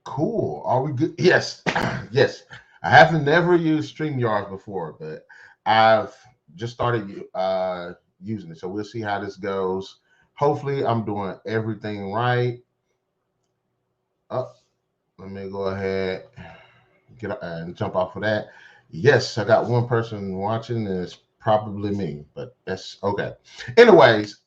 Cool. Are we good? Yes. Yes. I haven't never used StreamYard before, but I've just started using it. So we'll see how this goes. Hopefully, I'm doing everything right. Oh, let me go ahead and jump off of that. Yes, I got one person watching, and it's probably me, but that's okay. Anyways,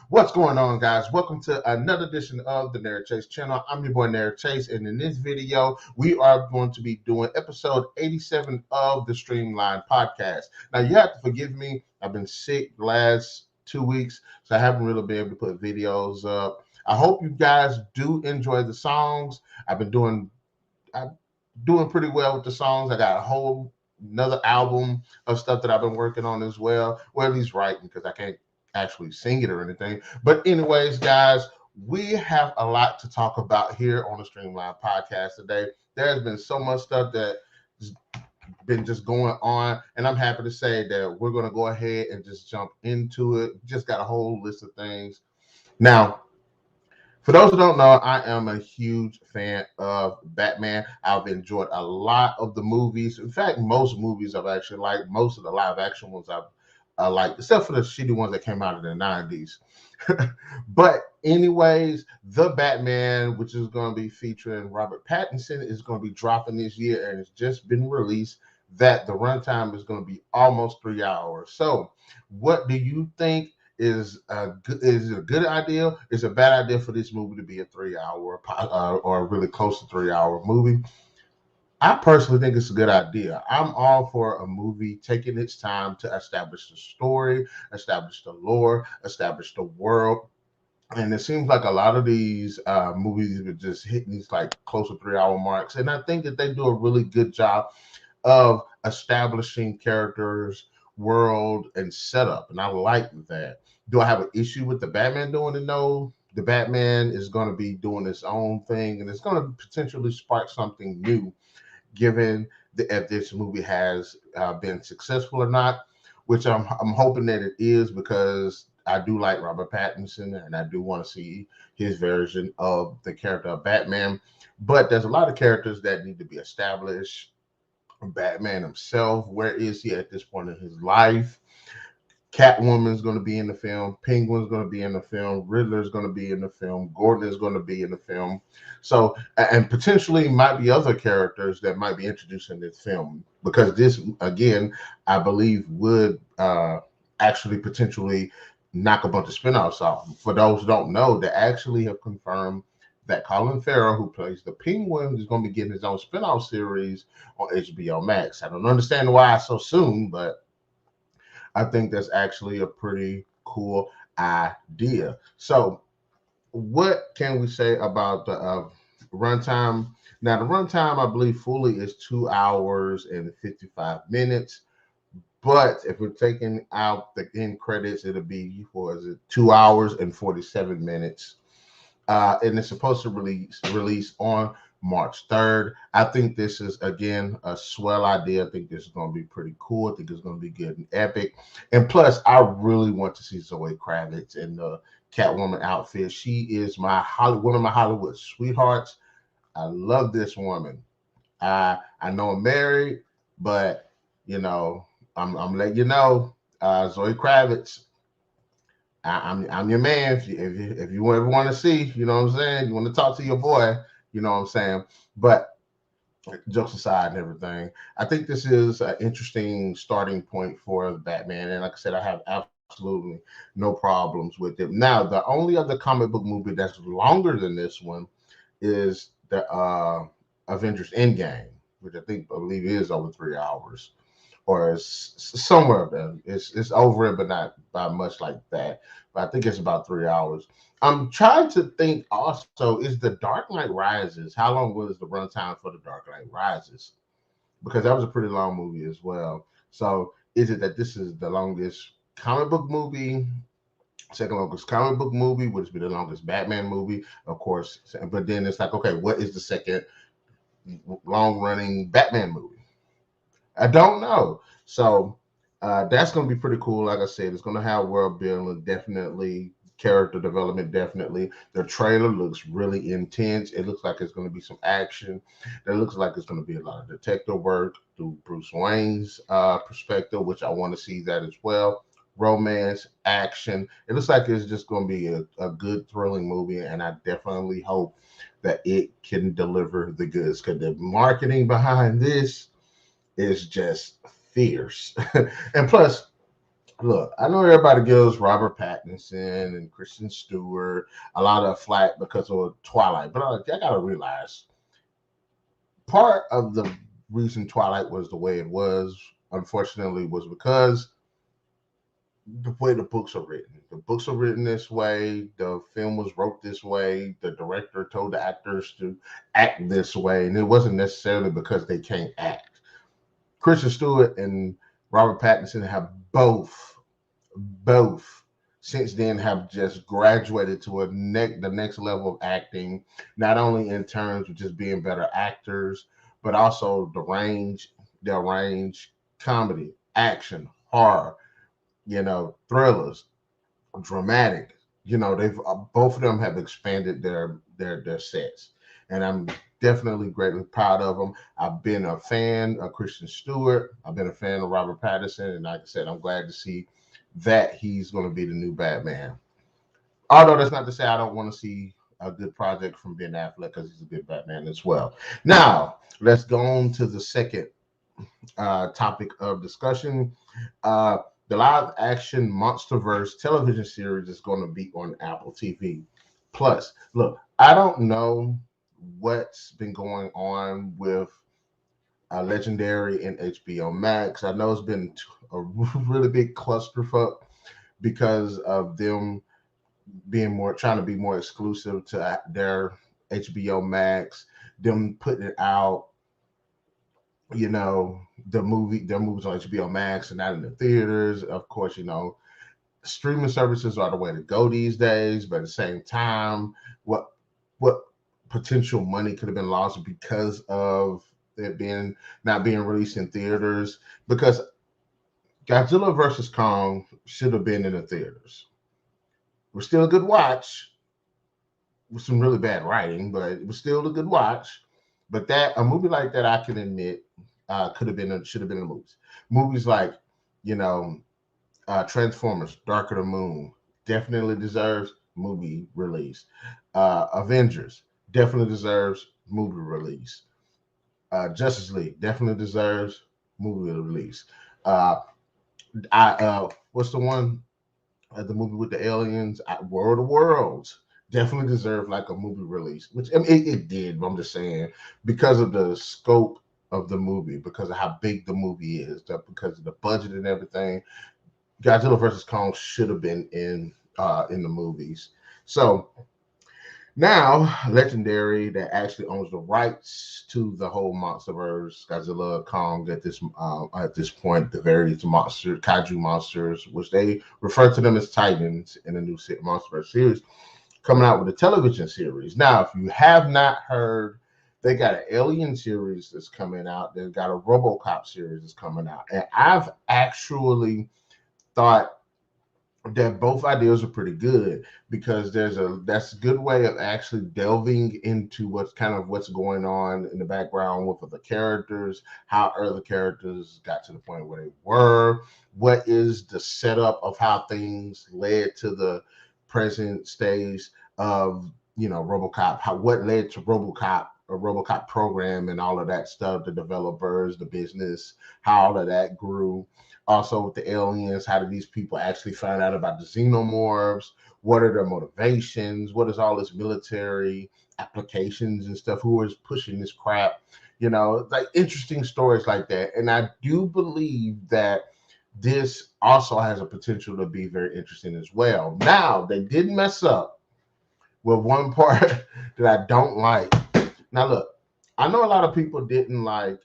what's going on, guys? Welcome to another edition of the Narik Chase channel. I'm your boy Narik Chase, and in this video, we are going to be doing episode 87 of the Streamline podcast. Now, you have to forgive me. I've been sick the last 2 weeks, so I haven't really been able to put videos up. I hope you guys do enjoy the songs. I've been doing pretty well with the songs. I got a whole another album of stuff that I've been working on as well. Well, at least writing because I can't actually sing it or anything. But anyways, guys, we have a lot to talk about here on the Streamline podcast today. There's been so much stuff that's been just going on, and I'm happy to say that we're going to go ahead and just jump into it. Just got a whole list of things. Now, for those who don't know, I am a huge fan of Batman. I've enjoyed a lot of the movies. In fact, most movies I've actually liked. Most of the live action ones I've liked, except for the shitty ones that came out in the 90s. But anyways, the Batman, which is going to be featuring Robert Pattinson, is going to be dropping this year, and it's just been released that the runtime is going to be almost 3 hours. So what do you think? Is it a good idea? Is it a bad idea for this movie to be a 3 hour or really close to 3 hour movie? I personally think it's a good idea. I'm all for a movie taking its time to establish the story, establish the lore, establish the world. And it seems like a lot of these movies are just hitting these like close to 3 hour marks. And I think that they do a really good job of establishing characters, world, and setup. And I like that. Do I have an issue with the Batman doing it? No. The Batman is going to be doing its own thing, and it's going to potentially spark something new, given if this movie has been successful or not, which I'm hoping that it is, because I do like Robert Pattinson, and I do want to see his version of the character of Batman. But there's a lot of characters that need to be established. Batman himself, where is he at this point in his life? Catwoman's going to be in the film. Penguin's going to be in the film. Riddler's going to be in the film. Gordon is going to be in the film. So, and potentially might be other characters that might be introduced in this film, because this, again, I believe would actually potentially knock a bunch of spinoffs off. For those who don't know, they actually have confirmed that Colin Farrell, who plays the Penguin, is going to be getting his own spinoff series on HBO Max. I don't understand why so soon, but I think that's actually a pretty cool idea. So, what can we say about the runtime? Now, the runtime, I believe, fully is 2 hours and 55 minutes. But if we're taking out the end credits, it'll be 2 hours and 47 minutes. And it's supposed to release on March 3rd. I think this is, again, a swell idea. I think this is going to be pretty cool. I think it's going to be good and epic. And plus, I really want to see Zoe Kravitz in the Catwoman outfit. She is one of my Hollywood sweethearts. I love this woman. I know I'm married, but I'm letting you know, Zoe Kravitz, I'm your man. If you ever want to see, you know what I'm saying, you want to talk to your boy, you know what I'm saying. But jokes aside and everything, I think this is an interesting starting point for the Batman. And like I said, I have absolutely no problems with it. Now, the only other comic book movie that's longer than this one is the Avengers Endgame, which I believe is over 3 hours. Or it's somewhere there. It's over it, but not by much like that. But I think it's about 3 hours. I'm trying to think also, is the Dark Knight Rises, how long was the runtime for the Dark Knight Rises? Because that was a pretty long movie as well. So is it that this is the longest comic book movie, second longest comic book movie, which would be the longest Batman movie, of course. But then it's like, okay, what is the second long-running Batman movie? I don't know. So that's going to be pretty cool. Like I said, it's going to have world building, definitely character development, definitely. The trailer looks really intense. It looks like it's going to be some action. It looks like it's going to be a lot of detective work through Bruce Wayne's perspective, which I want to see that as well. Romance, action. It looks like it's just going to be a good, thrilling movie, and I definitely hope that it can deliver the goods, because the marketing behind this is just fierce. And plus, look, I know everybody gives Robert Pattinson and Kristen Stewart a lot of flack because of Twilight, but I gotta realize part of the reason Twilight was the way it was, unfortunately, was because the way the books are written. The books are written this way. The film was wrote this way. The director told the actors to act this way, and it wasn't necessarily because they can't act. Kristen Stewart and Robert Pattinson have both since then have just graduated to the next level of acting, not only in terms of just being better actors, but also their range, comedy, action, horror, thrillers, dramatic. They've both of them have expanded their sets, and I'm definitely greatly proud of them. I've been a fan of Kristen Stewart. I've been a fan of Robert Pattinson, and like I said, I'm glad to see that he's going to be the new Batman. Although that's not to say I don't want to see a good project from Ben Affleck, because he's a good Batman as well. Now, let's go on to the second topic of discussion. The live action Monsterverse television series is going to be on Apple TV Plus. Look, I don't know what's been going on with Legendary and HBO Max. I know it's been a really big clusterfuck because of them trying to be more exclusive to their HBO Max, them putting it out, their movies on HBO Max and not in the theaters. Of course, streaming services are the way to go these days, but at the same time, what potential money could have been lost because of it not being released in theaters? Because Godzilla versus Kong should have been in the theaters. It was still a good watch with some really bad writing, but it was still a good watch. But a movie like that, I can admit, should have been in the movies. Movies like, Transformers, Dark of the Moon, definitely deserves movie release. Avengers definitely deserves movie release. Justice League definitely deserves movie release. What's the one? The movie with the aliens, World of Worlds, definitely deserved like a movie release, which I mean, it did. But I'm just saying, because of the scope of the movie, because of how big the movie is, because of the budget and everything, Godzilla versus Kong should have been in the movies. So now, Legendary, that actually owns the rights to the whole Monsterverse, Godzilla, Kong, at this point, the various kaiju monsters, which they refer to them as Titans in the new Monsterverse series, coming out with a television series. Now, if you have not heard, they got an Alien series that's coming out. They've got a RoboCop series that's coming out, and I've actually thought that both ideas are pretty good, because that's a good way of actually delving into what's going on in the background with the characters, how early characters got to the point where they were, what is the setup of how things led to the present stage of RoboCop, what led to RoboCop, a RoboCop program and all of that stuff, the developers, the business, how all of that grew. Also with the aliens, how did these people actually find out about the xenomorphs? What are their motivations? What is all this military applications and stuff? Who is pushing this crap? Like interesting stories like that. And I do believe that this also has a potential to be very interesting as well. Now, they did mess up with one part that I don't like. Now, look, I know a lot of people didn't like,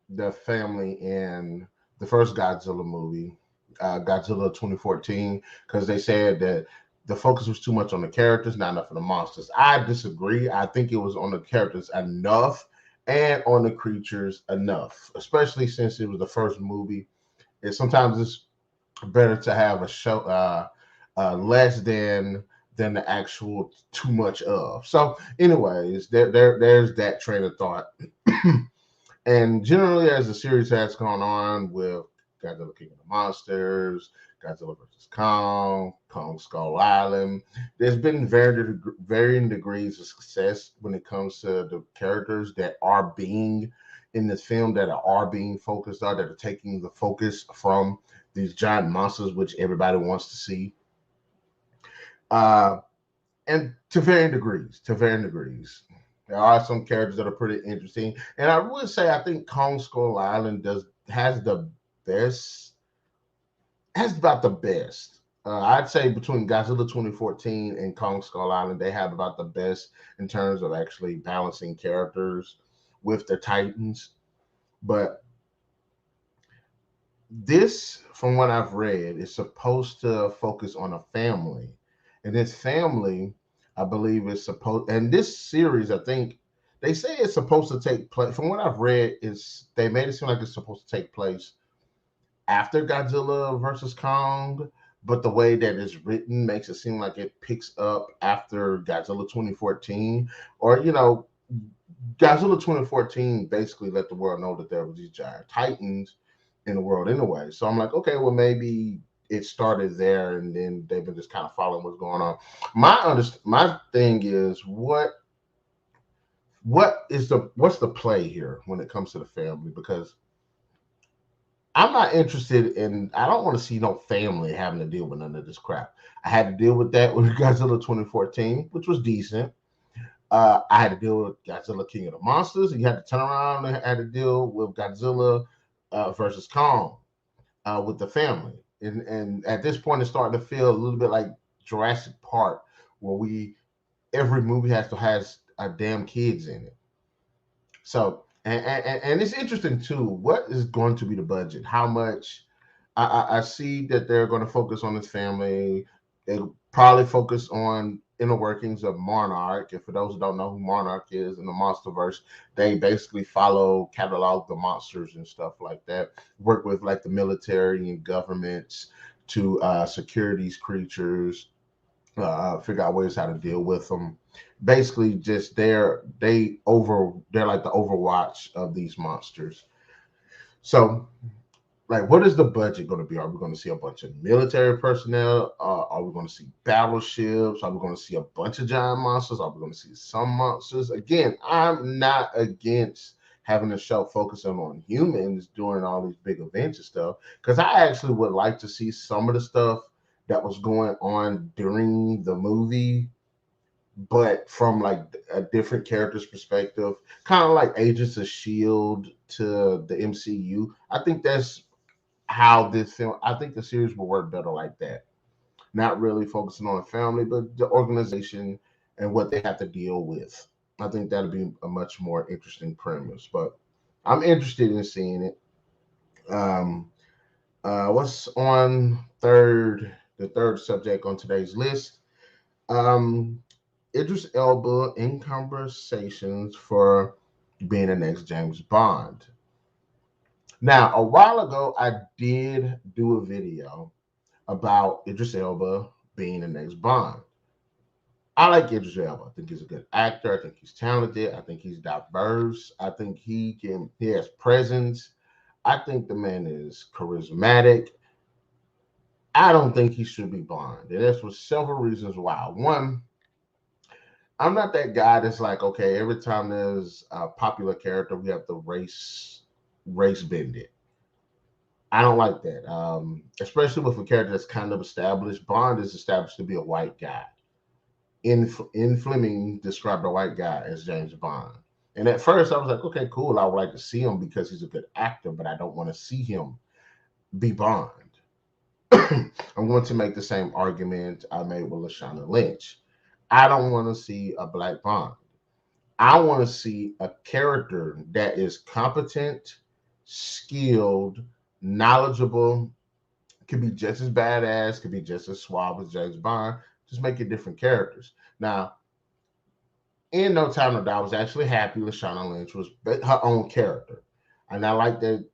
the family in the first Godzilla movie, Godzilla 2014, because they said that the focus was too much on the characters, not enough on the monsters. I disagree. I think it was on the characters enough and on the creatures enough, especially since it was the first movie. And sometimes better to have a show less than the actual too much of. So, anyways, there's that train of thought. And generally, as the series has gone on with Godzilla King of the Monsters, Godzilla versus Kong, Kong Skull Island, there's been varying degrees of success when it comes to the characters that are being in this film, that are being focused on, that are taking the focus from these giant monsters, which everybody wants to see. Uh, and to varying degrees, there are some characters that are pretty interesting. And I would say I think Kong Skull Island has the best, has about the best. I'd say between Godzilla 2014 and Kong Skull Island, they have about the best in terms of actually balancing characters with the Titans. But this, from what I've read, is supposed to focus on a family. And this family, I believe, is supposed, and this series, I think they say it's supposed to take place. From what I've read, is they made it seem like it's supposed to take place after Godzilla versus Kong, but the way that it's written makes it seem like it picks up after Godzilla 2014, or Godzilla 2014 basically let the world know that there was these giant titans in the world anyway. So I'm like, okay, well maybe it started there, and then they've been just kind of following what's going on. My thing is what's the play here when it comes to the family, because I'm not interested in. I don't want to see no family having to deal with none of this crap. I had to deal with that with Godzilla 2014, which was decent. I had to deal with Godzilla King of the Monsters, and you had to turn around and had to deal with Godzilla versus Kong with the family. And at this point, it's starting to feel a little bit like Jurassic Park, where every movie has a damn kids in it. So and it's interesting too. What is going to be the budget? How much? I see that they're going to focus on this family. They'll probably focus on inner workings of Monarch. And for those who don't know who Monarch is in the Monsterverse, they basically catalog the monsters and stuff like that. Work with like the military and governments to secure these creatures, figure out ways how to deal with them. Basically, just they're like the Overwatch of these monsters. So, like, what is the budget going to be? Are we going to see a bunch of military personnel? Are we going to see battleships? Are we going to see a bunch of giant monsters? Are we going to see some monsters? Again, I'm not against having a show focusing on humans doing all these big events and stuff, because I actually would like to see some of the stuff that was going on during the movie, but from like a different character's perspective, kind of like Agents of Shield to the MCU. I think that's how this film, I think the series will work better like that. Not really focusing on the family, but the organization and what they have to deal with. I think that'll be a much more interesting premise. But I'm interested in seeing it. Um, what's on the third subject on today's list? Um, Idris Elba in conversations for being the next James Bond. Now, a while ago, I did do a video about Idris Elba being the next Bond. I like Idris Elba. I think he's a good actor. I think he's talented. I think he's diverse. I think he has presence. I think the man is charismatic. I don't think he should be Bond. And that's for several reasons why. One, I'm not that guy that's like, okay, every time there's a popular character, we have to race bend it. I don't like that. Especially with a character that's kind of established. Bond is established to be a white guy. In Fleming described a white guy as James Bond. And at first I was like, okay, cool. I would like to see him because he's a good actor, but I don't want to see him be Bond. I'm going to make the same argument I made with Lashana Lynch. I don't want to see a black Bond. I want to see a character that is competent, skilled, knowledgeable, could be just as badass, could be just as suave as James Bond. Just make it different characters. Now, in No Time to Die, I was actually happy Lashana Lynch was her own character. And I like that,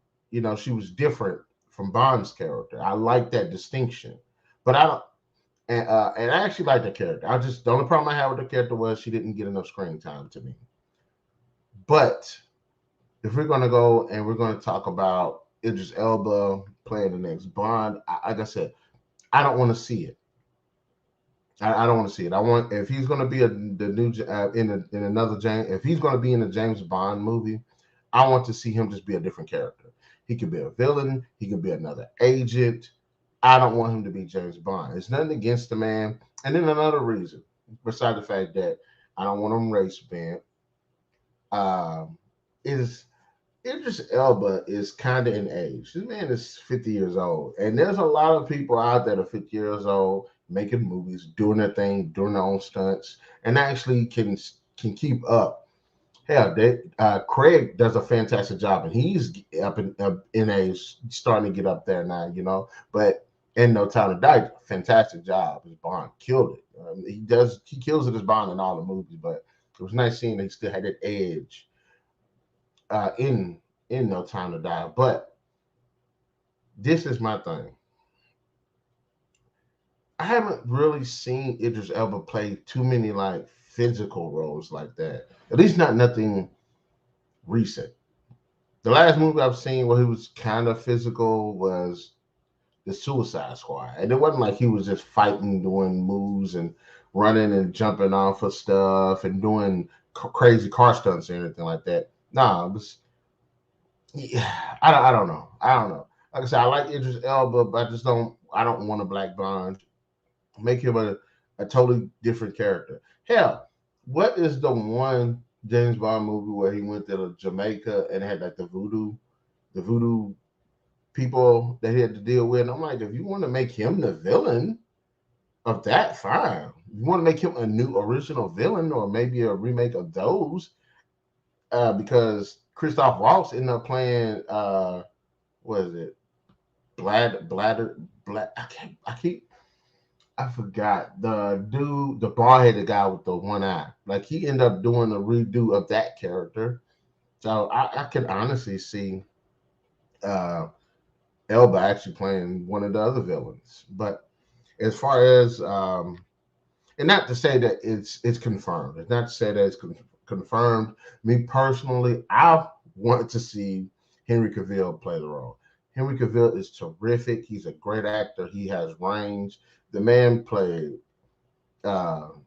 she was different from Bond's character. I like that distinction, but I don't. And I actually like the character. The only problem I had with the character was she didn't get enough screen time to me. But if we're gonna go and we're gonna talk about Idris Elba playing the next Bond, like I said, I don't want to see it. I don't want to see it. I want if he's gonna be the new in another James, if he's gonna be in a James Bond movie, I want to see him just be a different character. He could be a villain. He could be another agent. I don't want him to be James Bond. It's nothing against the man. And then another reason, besides the fact that I don't want him race bent, is Idris Elba is kind of in age. This man is 50 years old. And there's a lot of people out there that are 50 years old making movies, doing their thing, doing their own stunts, and actually can keep up. Hell, Craig does a fantastic job, and he's up in age, starting to get up there now, you know. But in No Time to Die, fantastic job. His Bond killed it. He kills it as Bond in all the movies. But it was nice seeing that he still had that edge in No Time to Die. But this is my thing. I haven't really seen Idris Elba play too many like physical roles like that. At least not nothing recent. The last movie I've seen where he was kind of physical was the Suicide Squad. And it wasn't like he was just fighting, doing moves and running and jumping off of stuff and doing crazy car stunts or anything like that. Nah, it was, yeah, I don't know. I don't know. Like I said, I like Idris Elba, but I don't want a black Bond. Make him a totally different character. Hell, what is the one James Bond movie where he went to Jamaica and had like the voodoo people that he had to deal with? And I'm like, if you want to make him the villain of that, fine. If you want to make him a new original villain or maybe a remake of those, because Christoph Waltz ended up playing what is it? I forgot the dude, the bald-headed guy with the one eye. Like he ended up doing a redo of that character. So I can honestly see Elba actually playing one of the other villains. But as far as and not to say that it's confirmed. It's not to say that it's confirmed. Me personally, I want to see Henry Cavill play the role. Henry Cavill is terrific. He's a great actor. He has range. The man played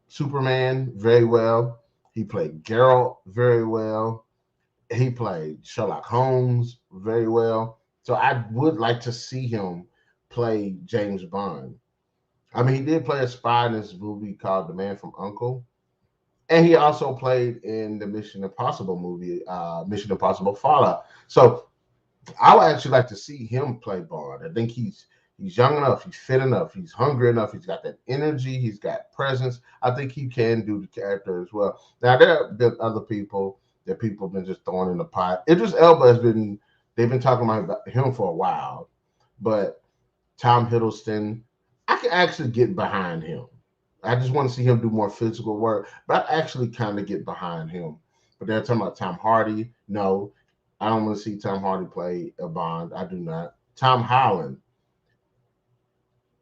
Superman very well. He played Geralt very well. He played Sherlock Holmes very well. So I would like to see him play James Bond. I mean, he did play a spy in this movie called The Man from U.N.C.L.E. And he also played in the Mission Impossible movie, Mission Impossible Fallout. So I would actually like to see him play Bond. I think he's young enough, he's fit enough, he's hungry enough, he's got that energy, he's got presence. I think he can do the character as well. Now there have been other people that people have been just throwing in the pot. Idris Elba they've been talking about him for a while, but Tom Hiddleston, I can actually get behind him. I just want to see him do more physical work, but I actually kind of get behind him. But they're talking about Tom Hardy. No, I don't want to see Tom Hardy play a Bond. I do not. Tom Holland,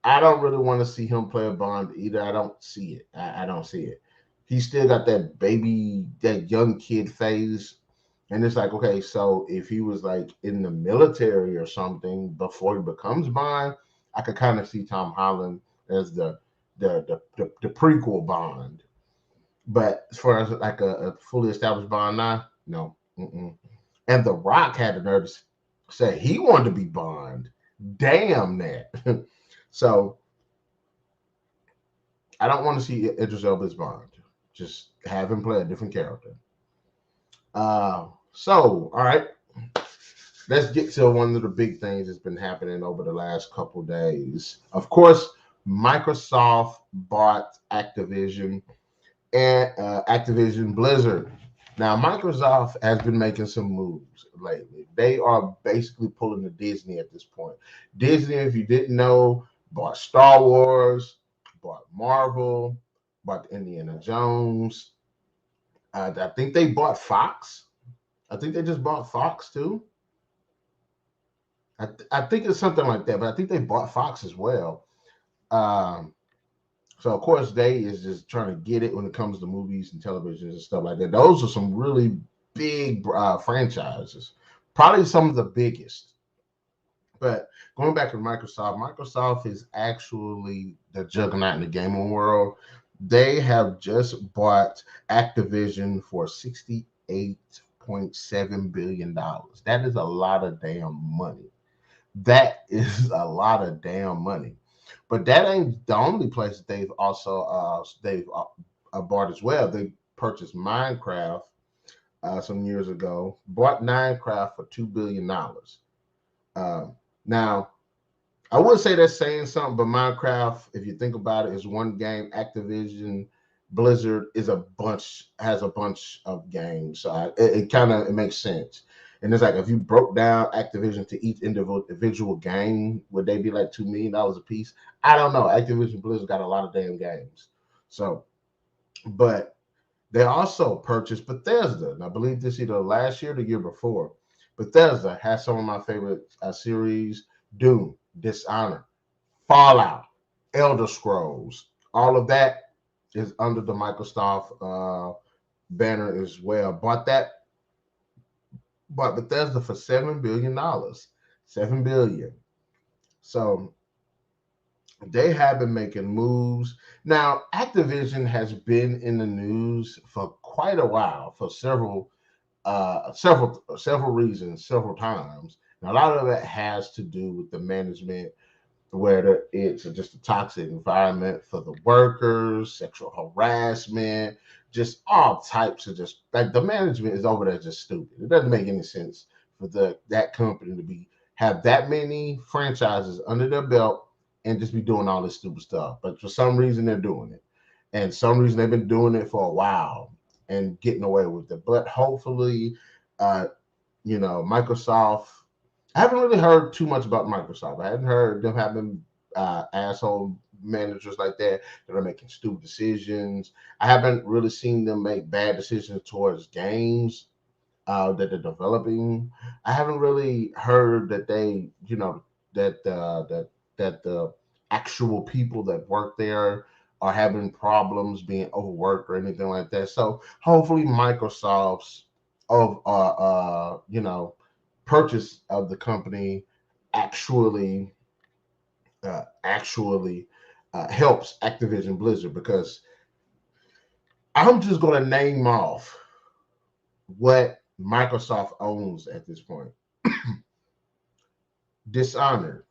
I don't really want to see him play a Bond either. I don't see it. I don't see it. He's still got that baby, that young kid phase. And it's like, okay, so if he was like in the military or something before he becomes Bond, I could kind of see Tom Holland as the prequel Bond. But as far as like a fully established Bond now, no. Mm-mm. And The Rock had the nerve to say he wanted to be Bond. Damn that. So I don't want to see Idris Elba as Bond. Just have him play a different character. So, all right. Let's get to one of the big things that's been happening over the last couple days. Of course, Microsoft bought Activision and Activision Blizzard. Now, Microsoft has been making some moves lately. They are basically pulling the Disney at this point. Disney, if you didn't know, bought Star Wars, bought Marvel, bought Indiana Jones. I think they bought Fox. I think they just bought Fox too. I think it's something like that, but I think they bought Fox as well. Um, so of course they is just trying to get it when it comes to movies and television and stuff like that. Those are some really big franchises, probably some of the biggest. But going back to Microsoft, Microsoft is actually the juggernaut in the gaming world. They have just bought Activision for $68.7 billion. That is a lot of damn money. That is a lot of damn money. But that ain't the only place that they've bought as well. They purchased Minecraft some years ago, bought Minecraft for $2 billion. Uh, Now, I would say that's saying something, but Minecraft, if you think about it, is one game. Activision Blizzard has a bunch of games, so it kind of it makes sense. And it's like if you broke down Activision to each individual game, would they be like $2 million a piece? I don't know. Activision Blizzard got a lot of damn games, so but they also purchased Bethesda, and I believe this either last year or the year before. Bethesda has some of my favorite series: Doom, Dishonored, Fallout, Elder Scrolls. All of that is under the Microsoft banner as well. Bought Bethesda for $7 billion. $7 billion. So they have been making moves. Now, Activision has been in the news for quite a while for several reasons, several times. And a lot of that has to do with the management, where it's just a toxic environment for the workers, sexual harassment, just all types of just like the management is over there just stupid. It doesn't make any sense for that company to be have that many franchises under their belt and just be doing all this stupid stuff. But for some reason they're doing it. And some reason they've been doing it for a while and getting away with it. But hopefully, uh, Microsoft. I haven't really heard too much about Microsoft. I haven't heard them having asshole managers like that are making stupid decisions. I haven't really seen them make bad decisions towards games that they're developing. I haven't really heard that that the actual people that work there are having problems being overworked or anything like that. So hopefully Microsoft's of purchase of the company actually helps Activision Blizzard, because I'm just going to name off what Microsoft owns at this point: Dishonored,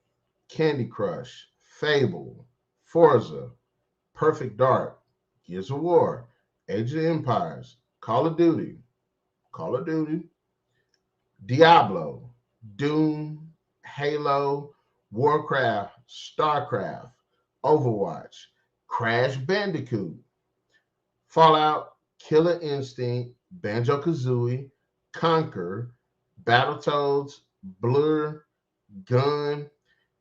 Candy Crush, Fable, Forza, Perfect Dark, Gears of War, Age of Empires, Call of Duty, Diablo, Doom, Halo, Warcraft, StarCraft, Overwatch, Crash Bandicoot, Fallout, Killer Instinct, Banjo Kazooie, Conquer, Battletoads, Blur, Gun,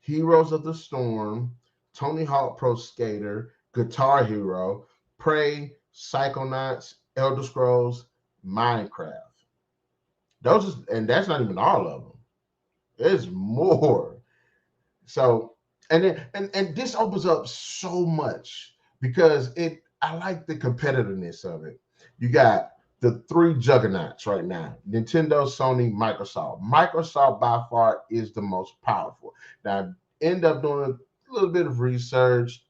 Heroes of the Storm, Tony Hawk Pro Skater, Guitar Hero, Prey, Psychonauts, Elder Scrolls, Minecraft. And that's not even all of them. There's more. So, and this opens up so much because I like the competitiveness of it. You got the three juggernauts right now: Nintendo, Sony, Microsoft. Microsoft by far is the most powerful. Now, I end up doing a little bit of research,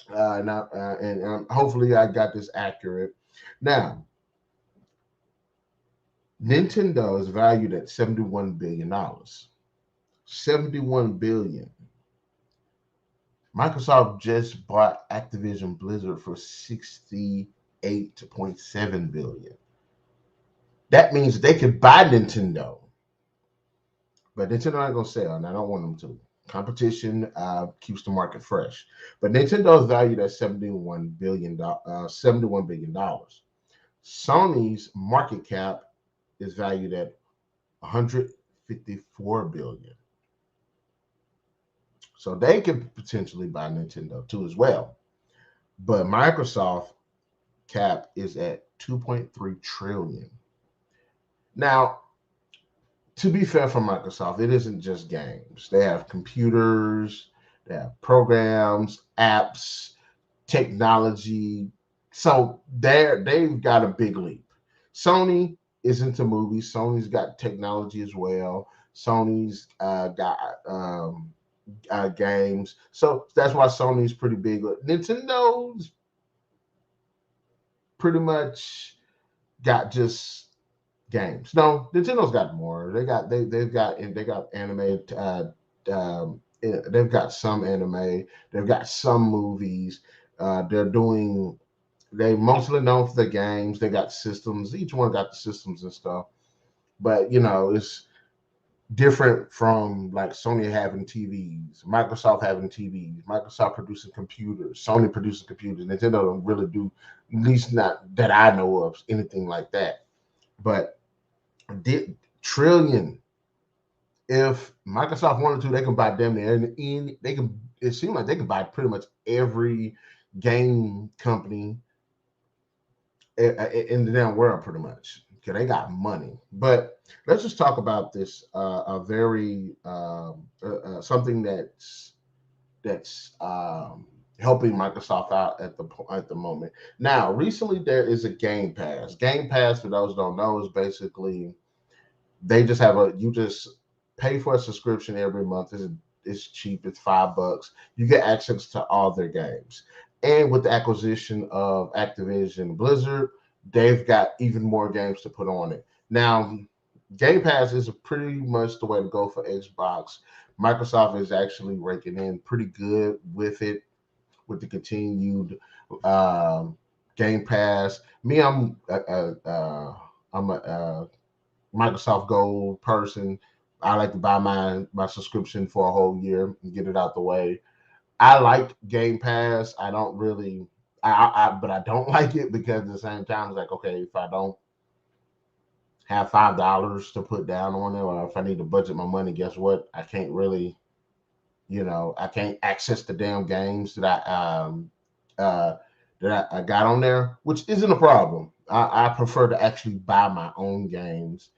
and hopefully I got this accurate. Now, Nintendo is valued at $71 billion. 71 billion. Microsoft just bought Activision Blizzard for 68.7 billion. That means they could buy Nintendo, but Nintendo not gonna sell, and I don't want them to. Competition keeps the market fresh, but Nintendo is valued at $71 billion. Sony's market cap is valued at 154 billion. So they could potentially buy Nintendo too as well. But Microsoft cap is at 2.3 trillion. Now, to be fair for Microsoft, it isn't just games. They have computers, they have programs, apps, technology. So they've got a big leap. Sony is into movies. Sony's got technology as well. Sony's got games. So that's why Sony's pretty big. Nintendo's pretty much got just games. No, Nintendo's got more. They've got anime. They've got some anime. They've got some movies. They mostly known for the games. They got systems. Each one got the systems and stuff. But it's different from like Sony having TVs, Microsoft having TVs, Microsoft producing computers, Sony producing computers. Nintendo don't really do, at least not that I know of, anything like that. But trillion. If Microsoft wanted to, they can buy damn near they can. It seems like they can buy pretty much every game company in the damn world, pretty much. Okay, they got money. But let's just talk about this. A very something that's helping Microsoft out at the moment. Now, recently there is a Game Pass. Game Pass, for those who don't know, is basically they just you just pay for a subscription every month. It's cheap. It's $5. You get access to all their games. And with the acquisition of Activision Blizzard, they've got even more games to put on it. Now, Game Pass is pretty much the way to go for Xbox. Microsoft is actually raking in pretty good with it, with the continued Game Pass. Me, I'm a Microsoft Gold person. I like to buy my subscription for a whole year and get it out the way. I like Game Pass. I don't really, but I don't like it because at the same time, it's like, okay, if I don't have $5 to put down on it, or if I need to budget my money, guess what? I can't really, I can't access the damn games that I got on there, which isn't a problem. I prefer to actually buy my own games,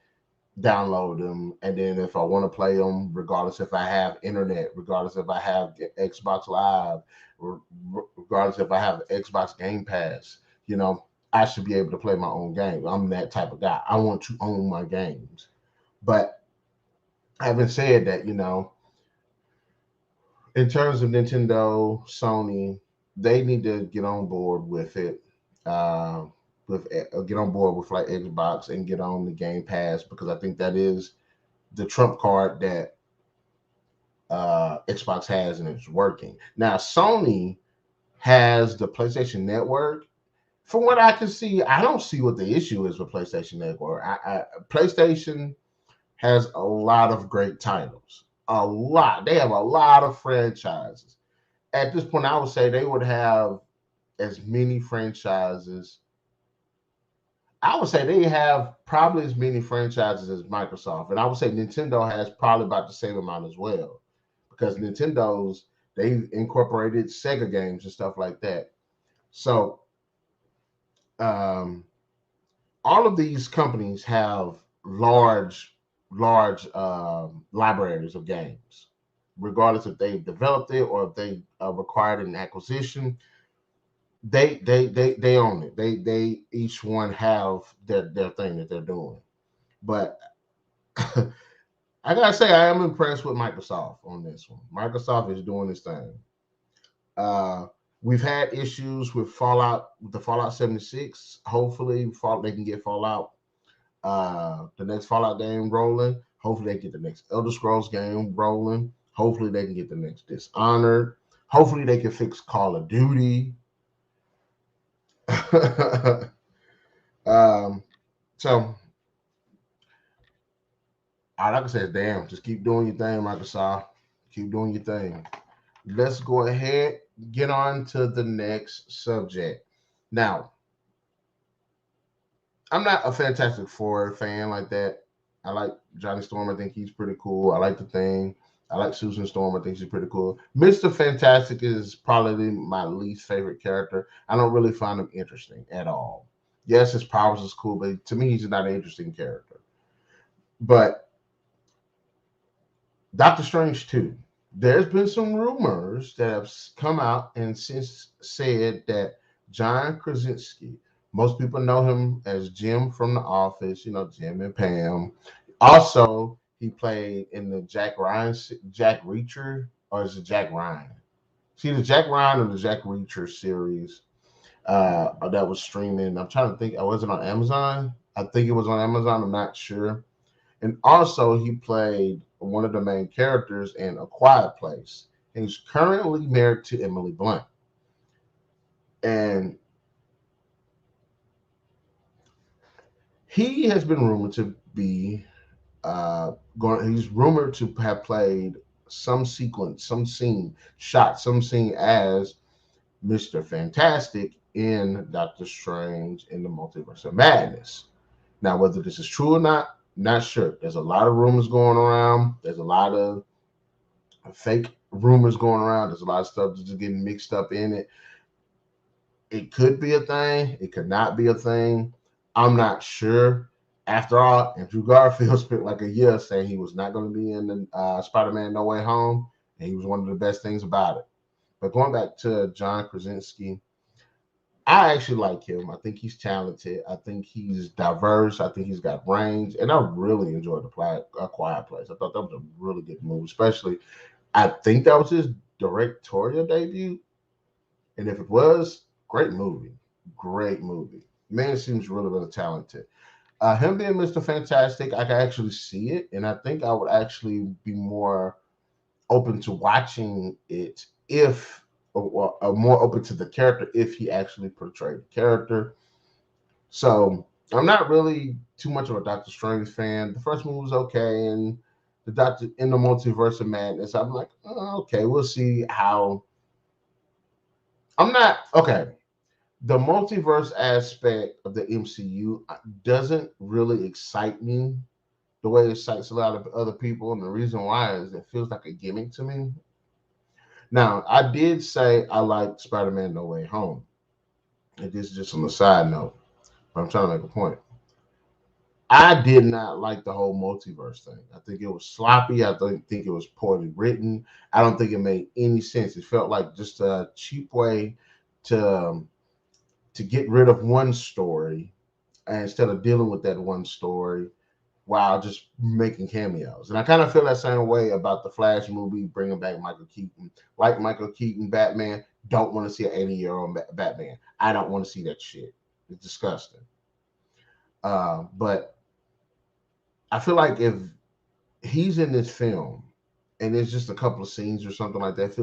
download them, and then if I want to play them, regardless if I have internet, regardless if I have Xbox Live, regardless if I have Xbox Game Pass, I should be able to play my own game. I'm that type of guy. I want to own my games. But having said that, in terms of Nintendo, Sony, they need to get on board with it. Get on board with like Xbox and get on the Game Pass, because I think that is the trump card that Xbox has, and it's working. Now, Sony has the PlayStation Network. From what I can see, I don't see what the issue is with PlayStation Network. PlayStation has a lot of great titles. A lot. They have a lot of franchises. At this point, I would say they would have as many franchises. I would say they have probably as many franchises as Microsoft. And I would say Nintendo has probably about the same amount as well, because they incorporated Sega games and stuff like that. So all of these companies have large libraries of games, regardless if they've developed it or if they required an acquisition. They own it. They each one have their thing that they're doing. But I gotta say, I am impressed with Microsoft on this one. Microsoft is doing this thing. We've had issues with the Fallout 76. Hopefully, they can get Fallout, the next Fallout game rolling. Hopefully, they get the next Elder Scrolls game rolling. Hopefully, they can get the next Dishonored. Hopefully, they can fix Call of Duty. So all I can say is, damn, just keep doing your thing, Microsoft. Keep doing your thing. Let's go ahead, get on to the next subject. Now, I'm not a Fantastic Four fan like that. I like Johnny Storm. I think he's pretty cool. I like the Thing. I like Susan Storm. I think she's pretty cool. Mr. Fantastic is probably my least favorite character. I don't really find him interesting at all. Yes, his powers is cool, but to me, he's not an interesting character. But Doctor Strange 2. There's been some rumors that have come out and since said that John Krasinski, most people know him as Jim from The Office, Jim and Pam. Also, he played in the Jack Reacher, or is it Jack Ryan? See, the Jack Ryan or the Jack Reacher series that was streaming. I'm trying to think. Was it on Amazon? I think it was on Amazon. I'm not sure. And also, he played one of the main characters in A Quiet Place. And he's currently married to Emily Blunt. And he has been rumored to be he's rumored to have played some sequence, some scene as Mr. Fantastic in Doctor Strange in the Multiverse of Madness. Now, whether this is true or not sure. There's a lot of rumors going around. There's a lot of fake rumors going around. There's a lot of stuff that's just getting mixed up in it. It could be a thing. It could not be a thing. I'm not sure. After all, Andrew Garfield spent like a year saying he was not going to be in the Spider-Man No Way Home, and he was one of the best things about it. But going back to John Krasinski, I actually like him. I think he's talented. I think he's diverse. I think he's got range. And I really enjoyed A Quiet Place. I thought that was a really good movie, especially I think that was his directorial debut. And if it was, great movie. Great movie. Man seems really, really talented. Him being Mr. Fantastic, I can actually see it. And I think I would actually be more open to watching it if or more open to the character if he actually portrayed the character. So I'm not really too much of a Doctor Strange fan. The first movie was okay, and the Doctor in the Multiverse of Madness, I'm like, okay, we'll see how. I'm not okay. The multiverse aspect of the MCU doesn't really excite me the way it excites a lot of other people, and the reason why is it feels like a gimmick to me. Now, I did say I liked Spider-Man No Way Home. And this is just on the side note, but I'm trying to make a point. I did not like the whole multiverse thing. I think it was sloppy. I think it was poorly written. I don't think it made any sense. It felt like just a cheap way to get rid of one story instead of dealing with that one story while just making cameos. And I kind of feel that same way about the Flash movie, bringing back Michael Keaton. Like Michael Keaton, Batman, don't want to see an 80-year-old Batman. I don't want to see that shit. It's disgusting. But I feel like if he's in this film and there's just a couple of scenes or something like that,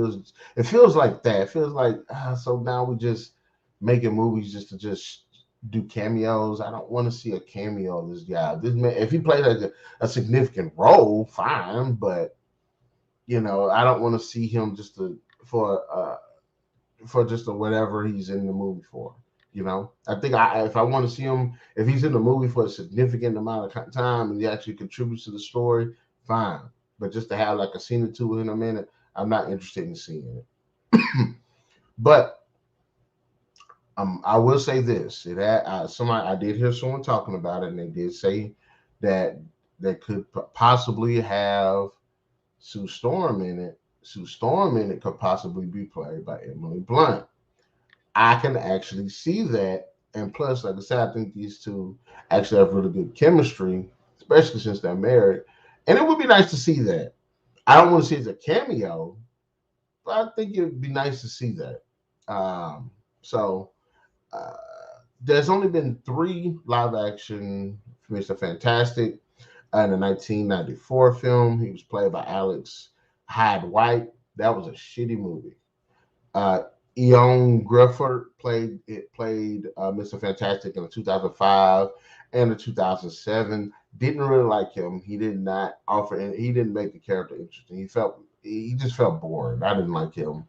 it feels like that. It feels like so now we just making movies just to just do cameos. I don't want to see a cameo of this guy. This man, if he plays like a significant role, fine, but I don't want to see him for just a whatever he's in the movie for. I think if I want to see him, if he's in the movie for a significant amount of time and he actually contributes to the story, fine. But just to have like a scene or two in a minute, I'm not interested in seeing it. But I will say this: I did hear someone talking about it, and they did say that they could possibly have Sue Storm in it. Sue Storm in it could possibly be played by Emily Blunt. I can actually see that. And plus, like I said, I think these two actually have really good chemistry, especially since they're married. And it would be nice to see that. I don't want to see it as a cameo, but I think it would be nice to see that. So there's only been 3 live action Mr. Fantastic. In the 1994 film, he was played by Alex Hyde White. That was a shitty movie. Eoin Gruffudd played Mr. Fantastic in the 2005 and the 2007. Didn't really like him. He did not offer, and he didn't make the character interesting. He just felt boring. I didn't like him.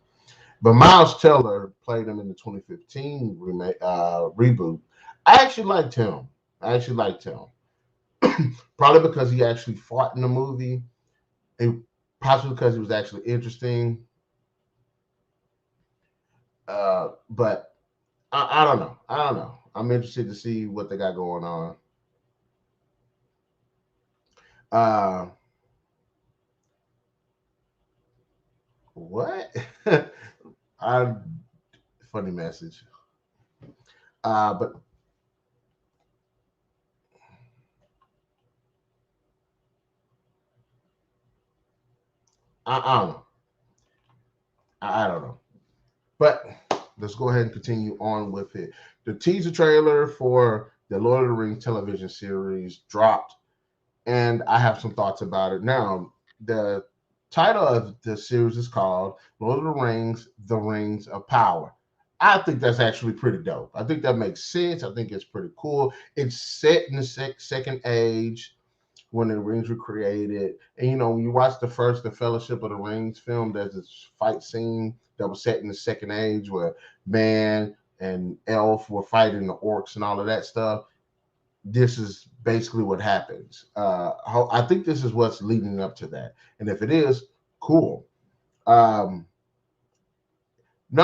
But Miles Teller played him in the 2015 reboot. I actually liked him. Probably because he actually fought in the movie, and possibly because he was actually interesting. But I don't know. I'm interested to see what they got going on. Uh, What? I funny message. But I don't know. I don't know. But let's go ahead and continue on with it. The teaser trailer for the Lord of the Rings television series dropped, and I have some thoughts about it. Now, the title of the series is called Lord of the Rings: The Rings of Power. I think that's actually pretty dope. I think that makes sense. I think it's pretty cool. It's set in the second age when the rings were created. And when you watch the Fellowship of the Rings film, there's this fight scene that was set in the second age where man and elf were fighting the orcs and all of that stuff. This is basically what happens. I think this is what's leading up to that. And if it is, cool. Now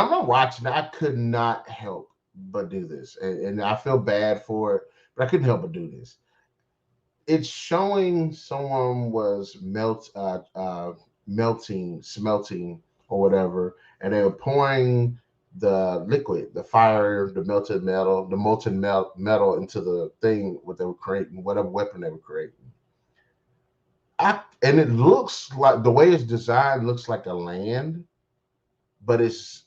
I'm not watching. I could not help but do this, and I feel bad for it, but I couldn't help but do this. It's showing someone was smelting or whatever, and they were pouring the liquid, the fire, the molten metal into the thing what they were creating, whatever weapon they were creating. And it looks like the way it's designed looks like a land, but it's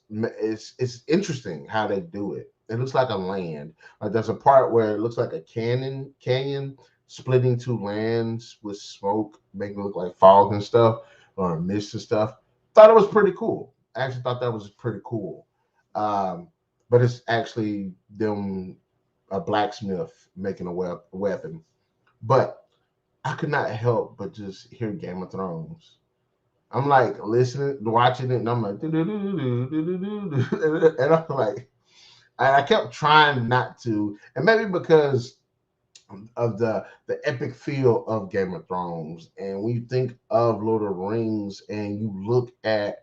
interesting how they do it. It looks like a land. Like there's a part where it looks like a canyon splitting two lands with smoke, making it look like fog and stuff or mist and stuff. Thought it was pretty cool. I actually thought that was pretty cool. But it's actually them a blacksmith making a weapon. But I could not help but just hear Game of Thrones. I'm like listening, watching it, and I'm like, and I'm like, and I kept trying not to, and maybe because of the epic feel of Game of Thrones, and when you think of Lord of the Rings, and you look at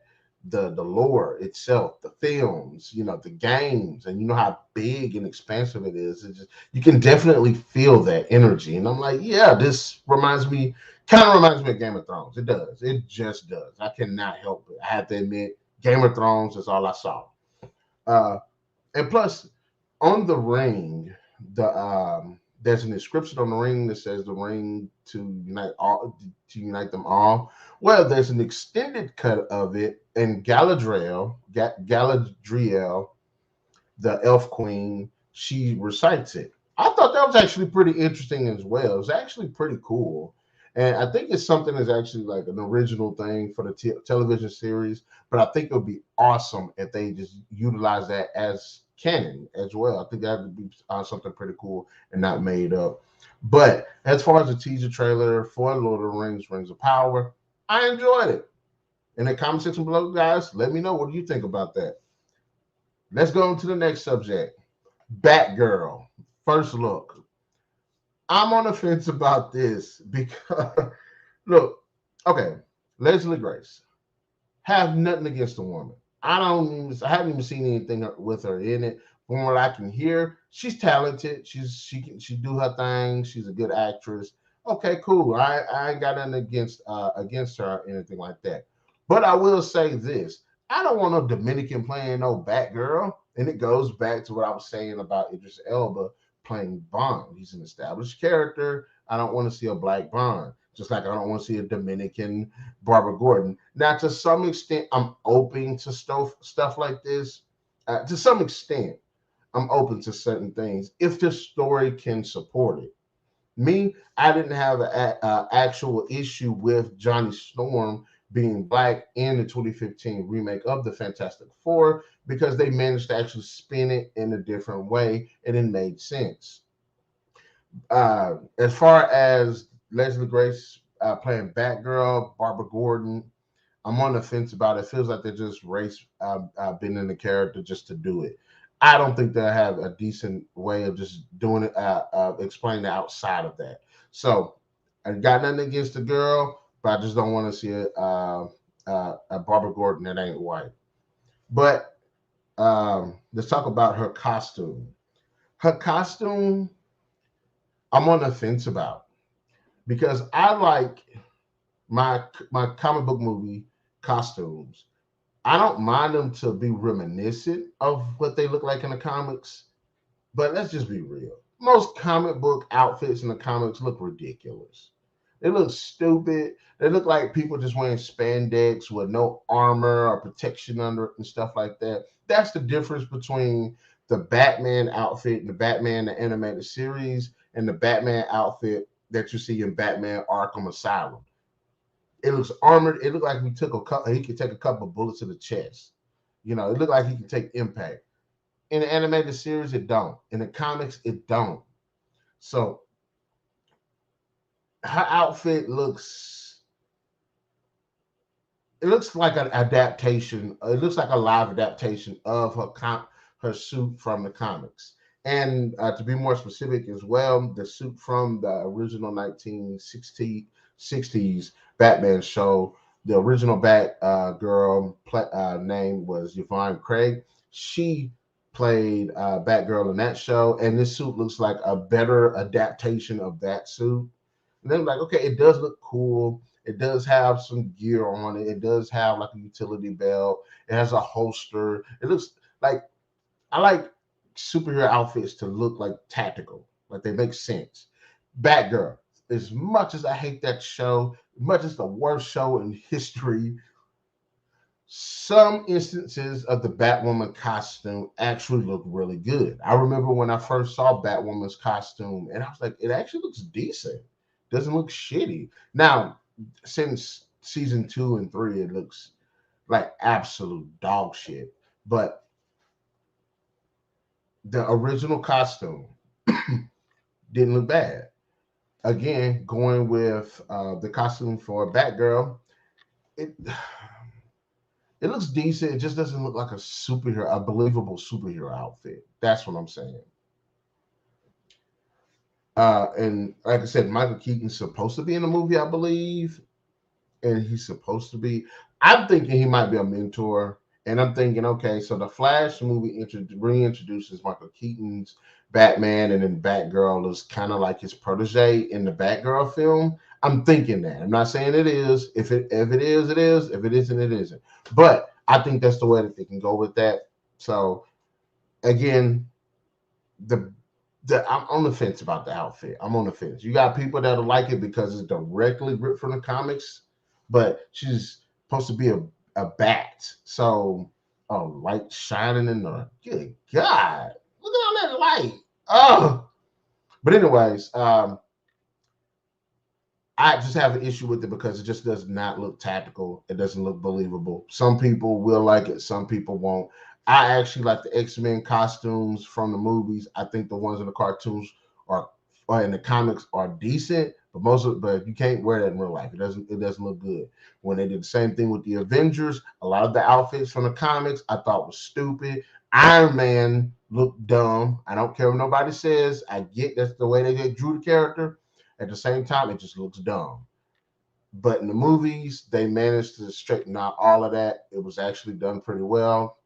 the lore itself, the films, the games, and you know how big and expansive it is. It's just, you can definitely feel that energy, and I'm like, yeah, this kind of reminds me of Game of Thrones. It does. It just does. I cannot help it. I have to admit, Game of Thrones is all I saw. Uh, and plus, on the ring, there's an inscription on the ring that says the ring to unite them all. Well, there's an extended cut of it, and Galadriel, the elf queen, she recites it. I thought that was actually pretty interesting as well. It was actually pretty cool. And I think it's something that's actually like an original thing for the television series. But I think it would be awesome if they just utilize that as canon as well. I think that would be something pretty cool and not made up. But as far as the teaser trailer for Lord of the Rings, Rings of Power, I enjoyed it. In the comment section below, guys, let me know what do you think about that. Let's go on to the next subject. Batgirl. First look. I'm on the fence about this because look, okay, Leslie Grace. Have nothing against the woman. I haven't even seen anything with her in it. From what I can hear, she's talented. She can do her thing. She's a good actress. Okay, cool. I ain't got nothing against her or anything like that. But I will say this: I don't want no Dominican playing no Batgirl, and it goes back to what I was saying about Idris Elba playing Bond. He's an established character. I don't want to see a black Bond, just like I don't want to see a Dominican Barbara Gordon. Now, to some extent, I'm open to stuff like this. To some extent, I'm open to certain things if the story can support it. Me, I didn't have an actual issue with Johnny Storm being black in the 2015 remake of the Fantastic Four because they managed to actually spin it in a different way and it made sense. As far as Leslie Grace playing Batgirl, Barbara Gordon, I'm on the fence about it. It feels like they're just been in the character just to do it. I don't think they have a decent way of just doing it, explaining it outside of that. So I got nothing against the girl, but I just don't want to see a Barbara Gordon that ain't white. But let's talk about her costume. Her costume, I'm on the fence about because I like my comic book movie costumes. I don't mind them to be reminiscent of what they look like in the comics, but let's just be real. Most comic book outfits in the comics look ridiculous. They look stupid. They look like people just wearing spandex with no armor or protection under it and stuff like that. That's the difference between the Batman outfit and the Batman the animated series and the Batman outfit that you see in Batman Arkham Asylum. It looks armored. It looked like he could take a couple of bullets to the chest. It looked like he could take impact. In the animated series, it don't. In the comics, it don't. So her outfit looks like an adaptation. It looks like a live adaptation of her suit from the comics. And to be more specific as well, the suit from the original 1960s Batman show, the original Batgirl name was Yvonne Craig. She played Batgirl in that show, and this suit looks like a better adaptation of that suit. And then like, okay, it does look cool. It does have some gear on it. It does have like a utility belt. It has a holster. It looks like I like superhero outfits to look like tactical, like they make sense. Batgirl, as much as I hate that show, as much as the worst show in history, some instances of the Batwoman costume actually look really good. I remember when I first saw Batwoman's costume, and I was like, it actually looks decent. Doesn't look shitty. Now, since season 2 and 3, it looks like absolute dog shit. But the original costume didn't look bad. Again, going with the costume for Batgirl, it it looks decent. It just doesn't look like a believable superhero outfit. That's what I'm saying. And like I said, Michael Keaton's supposed to be in the movie, I believe, and he's supposed to be. I'm thinking he might be a mentor, and I'm thinking, okay, so the Flash movie reintroduces Michael Keaton's Batman, and then Batgirl is kind of like his protege in the Batgirl film. I'm thinking that. I'm not saying it is. If it is, it is. If it isn't, it isn't. But I think that's the way that they can go with that. So again, I'm on the fence about the outfit. I'm on the fence. You got people that'll like it because it's directly ripped from the comics, but she's supposed to be a bat. So, light shining in the good God. Look at all that light. Oh, but anyways, I just have an issue with it because it just does not look tactical. It doesn't look believable. Some people will like it, some people won't. I actually like the X-Men costumes from the movies. I think the ones in the cartoons or in the comics are decent, but you can't wear that in real life. It doesn't look good. When they did the same thing with the Avengers, a lot of the outfits from the comics I thought was stupid. Iron Man looked dumb. I don't care what nobody says. I get that's the way they drew the character. At the same time, it just looks dumb. But in the movies, they managed to straighten out all of that. It was actually done pretty well.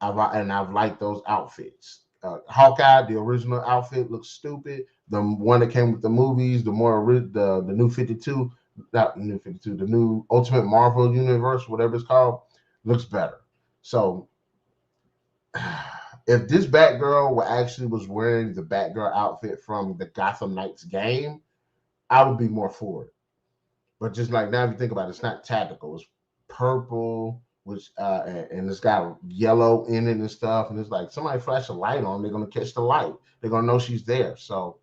I've liked those outfits. Hawkeye, the original outfit looks stupid. The one that came with the movies, the new 52, not new 52, the new Ultimate Marvel Universe, whatever it's called, looks better. So if this Batgirl actually was wearing the Batgirl outfit from the Gotham Knights game, I would be more for it. But just like now, if you think about it, it's not tactical. It's purple, which and it's got yellow in it and stuff. And it's like somebody flash a light on, they're gonna catch the light. They're gonna know she's there. So,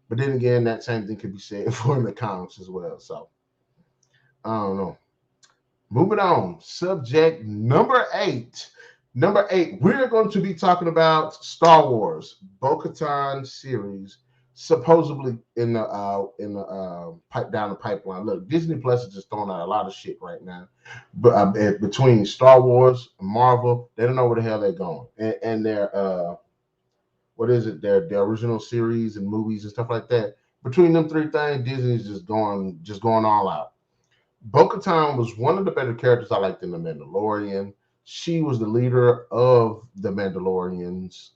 but then again, that same thing could be said for the comics as well. So I don't know. Moving on. Subject number 8. Number 8, we're going to be talking about Star Wars Bo-Katan series, supposedly in the pipe down the pipeline. Look, Disney Plus is just throwing out a lot of shit right now, but between Star Wars and Marvel, they don't know where the hell they're going, and their what is it? Their original series and movies and stuff like that. Between them three things, Disney's just going all out. Bo-Katan was one of the better characters I liked in The Mandalorian. She was the leader of the Mandalorians,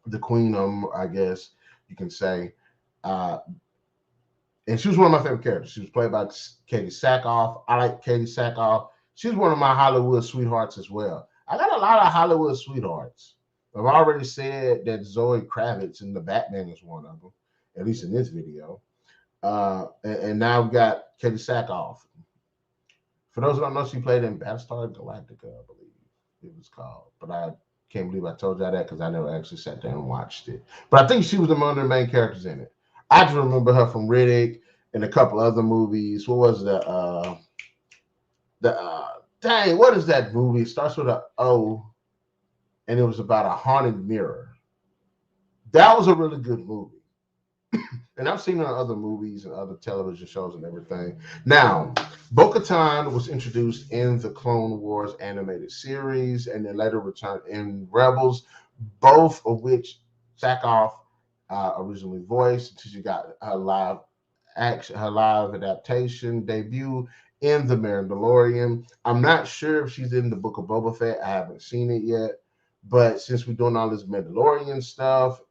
the queen of them, I guess you can say. And she was one of my favorite characters. She was played by Katie Sackhoff. I like Katie Sackhoff. she's one of my Hollywood sweethearts as well. I got a lot of Hollywood sweethearts. I've already said that Zoe Kravitz in the Batman is one of them, at least in this video. And now we've got Katie Sackhoff. For those who don't know, she played in Battlestar Galactica, I believe it was called. But I can't believe I told y'all that because I never actually sat down and watched it. But I think she was one of the main characters in it. I just remember her from Riddick and a couple other movies. What was dang, what is that movie? It starts with an O, and it was about a haunted mirror. That was a really good movie. And I've seen her in other movies and other television shows and everything. Now, Bo-Katan was introduced in the Clone Wars animated series and then later returned in Rebels, both of which Sackhoff originally voiced until she got her live adaptation debut in The Mandalorian. I'm not sure if she's in the Book of Boba Fett. I haven't seen it yet. But since we're doing all this Mandalorian stuff,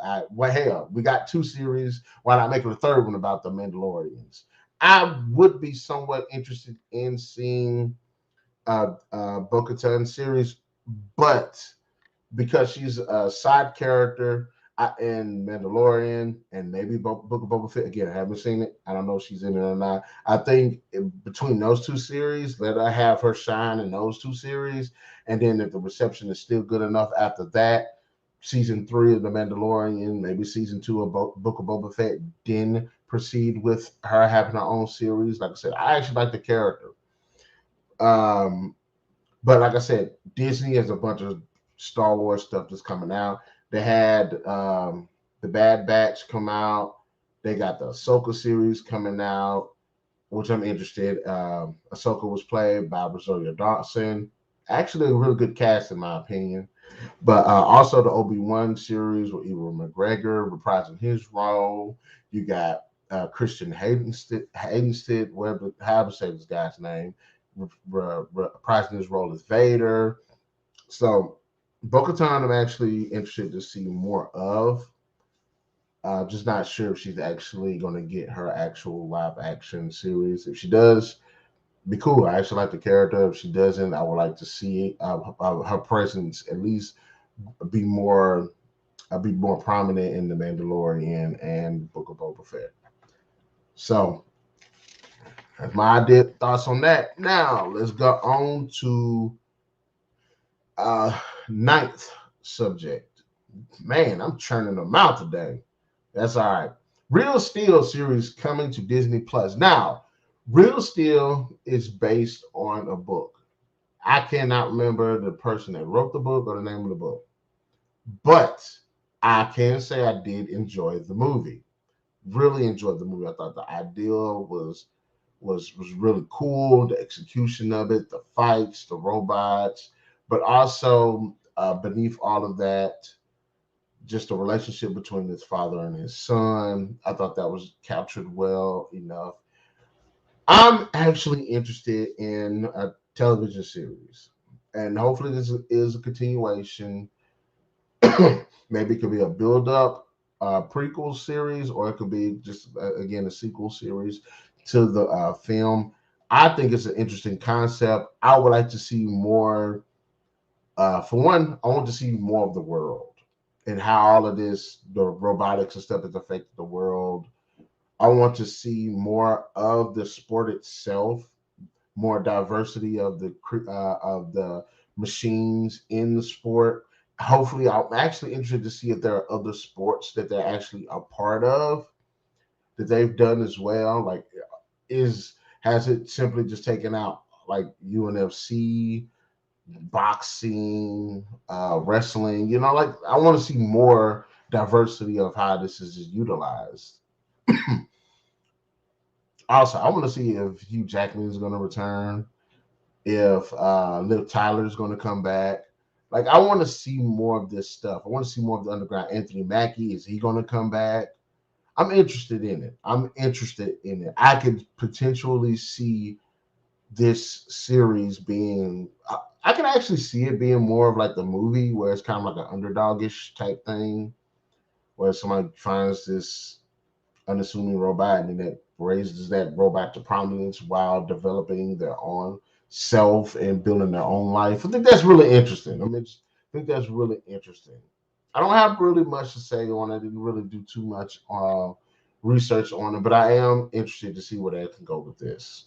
hell, we got 2 series. Why not make it a third one about the Mandalorians? I would be somewhat interested in seeing Bo-Katan series, but because she's a side character in Mandalorian and maybe Book of Boba Fett, again, I haven't seen it. I don't know if she's in it or not. I think between those 2 series, let her have her shine in those 2 series. And then if the reception is still good enough after that, season 3 of The Mandalorian, maybe season 2 of Book of Boba Fett, then proceed with her having her own series. Like I said, I actually like the character. But like I said, Disney has a bunch of Star Wars stuff that's coming out. They had the Bad Batch come out. They got the Ahsoka series coming out, which I'm interested. Ahsoka was played by Rosario Dawson. Actually, a really good cast, in my opinion. But also the Obi-Wan series with Ewan McGregor reprising his role. You got Christian Haydenstead, whatever, however to say this guy's name, reprising his role as Vader. So Bo-Katan, I'm actually interested to see more of. Just not sure if she's actually going to get her actual live action series. If she does, be cool. I actually like the character. If she doesn't, I would like to see her presence at least be more prominent in The Mandalorian and Book of Boba Fett. So that's my thoughts on that. Now let's go on to ninth subject. Man, I'm churning them out today. That's all right. Real Steel series coming to Disney Plus. Now, Real Steel is based on a book. I cannot remember the person that wrote the book or the name of the book, but I can say I did enjoy the movie. Really enjoyed the movie. I thought the idea was really cool. The execution of it, the fights, the robots, but also beneath all of that, just the relationship between his father and his son. I thought that was captured well enough. I'm actually interested in a television series, and hopefully this is a continuation. Maybe it could be a build-up prequel series, or it could be just again a sequel series to the film. I think it's an interesting concept. I would like to see more. For one, I want to see more of the world and how all of this, the robotics and stuff, has affected the world. I want to see more of the sport itself, more diversity of the machines in the sport. Hopefully, I'm actually interested to see if there are other sports that they're actually a part of that they've done as well. Like, has it simply just taken out like UNFC, boxing, wrestling? Like I want to see more diversity of how this is utilized. Also, I want to see if Hugh Jackman is going to return, if Liv Tyler is going to come back. Like, I want to see more of this stuff. I want to see more of the underground. Anthony Mackie, is he going to come back? I'm interested in it. I could potentially see this series being, I can actually see it being more of like the movie where it's kind of like an underdogish type thing, where somebody finds this unassuming robot and then it raises that robot to prominence while developing their own self and building their own life. I think that's really interesting. I think that's really interesting. I don't have really much to say on it. I didn't really do too much research on it, but I am interested to see where they can go with this.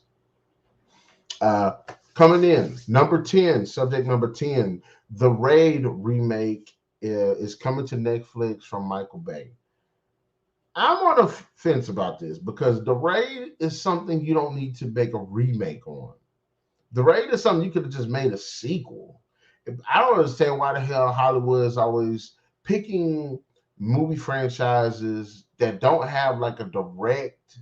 Coming in, number 10, subject number 10, the Raid remake is coming to Netflix from Michael Bay. I'm on the fence about this because the Raid is something you don't need to make a remake on. The Raid is something you could have just made a sequel. I don't understand why the hell Hollywood is always picking movie franchises that don't have like a direct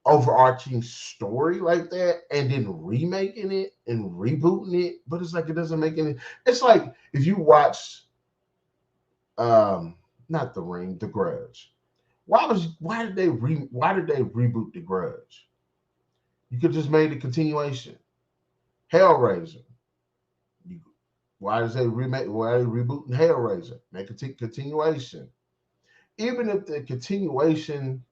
overarching story like that and then remaking it and rebooting it. But it's like it doesn't make any. It's like if you watch not The Ring, The Grudge. Why did they reboot The Grudge? You could just made a continuation. Hellraiser. Why does they remake? Why are they rebooting Hellraiser? Make a continuation. Even if the continuation,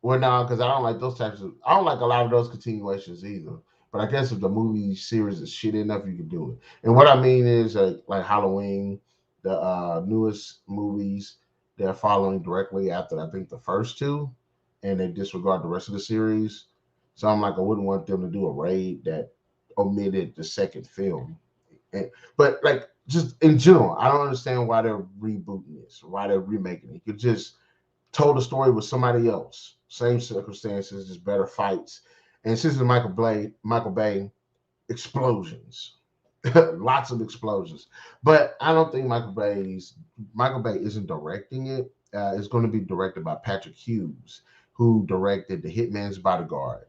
well, no, because I don't like those types of. I don't like a lot of those continuations either. But I guess if the movie series is shit enough, you can do it. And what I mean is like Halloween, the newest movies, they're following directly after I think the first two, and they disregard the rest of the series. So I'm like, I wouldn't want them to do a raid that omitted the second film. But like just in general, I don't understand why they're rebooting this, why they're remaking it. You could just told the story with somebody else, same circumstances, just better fights. And since it's Michael Bay, explosions, lots of explosions. But I don't think Michael Bay isn't directing it. It's going to be directed by Patrick Hughes, who directed The Hitman's Bodyguard.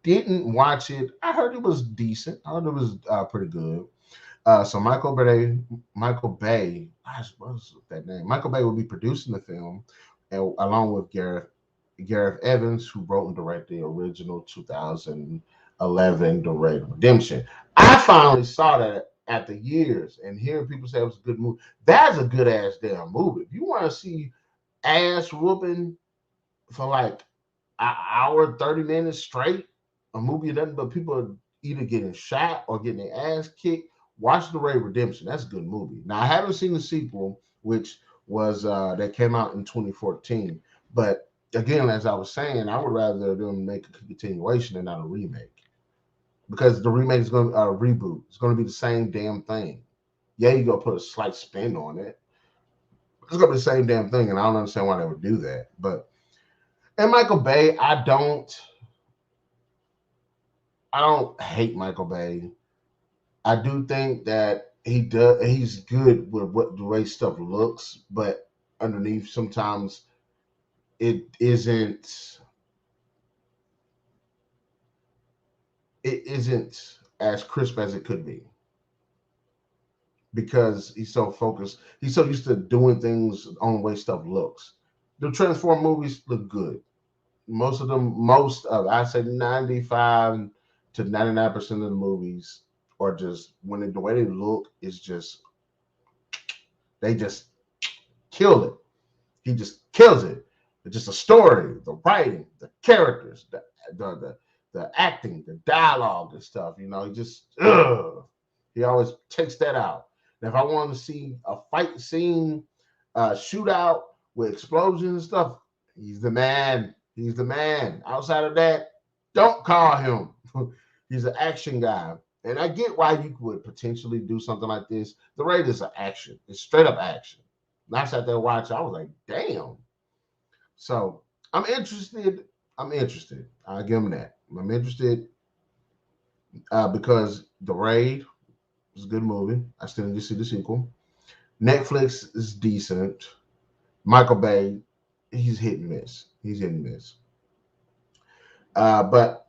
Didn't watch it. I heard it was decent. I heard it was pretty good. So Michael Bay, gosh, what was that name? Michael Bay will be producing the film, along with Gareth Evans, who wrote and directed the original 2011 The Raid Redemption. I finally saw that after years, and hearing people say it was a good movie. That's a good ass damn movie. If you want to see ass whooping for like an hour, 30 minutes straight, a movie doesn't, but people either getting shot or getting their ass kicked, watch The Raid Redemption. That's a good movie. Now, I haven't seen the sequel, which was that came out in 2014. But again, as I was saying, I would rather them make a continuation and not a remake, because the remake is going to reboot. It's going to be the same damn thing. Yeah, you go put a slight spin on it. It's going to be the same damn thing, and I don't understand why they would do that. But and Michael Bay, I don't hate Michael Bay. I do think that he's good with the way stuff looks, but underneath sometimes it isn't as crisp as it could be, because he's so focused. He's so used to doing things on the way stuff looks. The Transform movies look good. Most of I say 95 to 99% of the movies are just, the way they look is just, they just kill it. He just kills it. It's just a story, the writing, the characters, the acting, the dialogue and stuff. He just he always takes that out. And if I want to see a fight scene, shootout with explosions and stuff, he's the man. He's the man. Outside of that, don't call him. He's an action guy. And I get why you would potentially do something like this. The Raid is an action. It's straight up action. And I sat there watching. I was like, damn. So I'm interested. I'll give him that. I'm interested because The Raid is a good movie. I still need to see the sequel. Netflix is decent. Michael Bay, he's hit and miss. But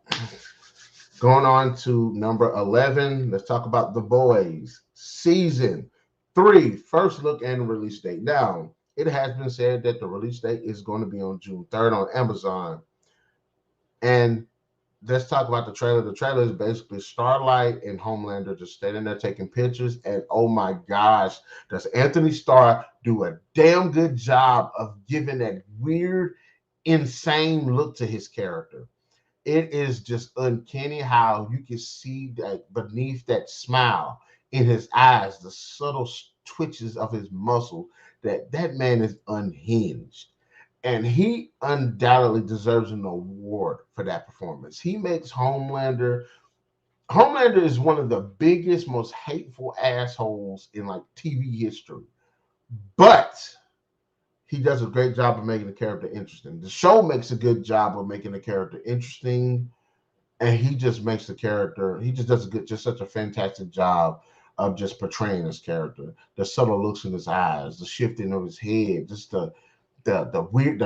going on to number 11, let's talk about The Boys Season 3, first look and release date. Now, it has been said that the release date is going to be on June 3rd on Amazon. And let's talk about the trailer. The trailer is basically Starlight and Homelander just standing there taking pictures. And oh my gosh, does Anthony Starr do a damn good job of giving that weird, insane look to his character. it is just uncanny how you can see that beneath that smile in his eyes, the subtle twitches of his muscle, that man is unhinged. And he undoubtedly deserves an award for that performance. He makes Homelander is one of the biggest, most hateful assholes in like TV history. But he does a great job of making the character interesting. The show makes a good job of making the character interesting, and he just makes the character. He just does just such a fantastic job of just portraying his character. The subtle looks in his eyes, the shifting of his head, just the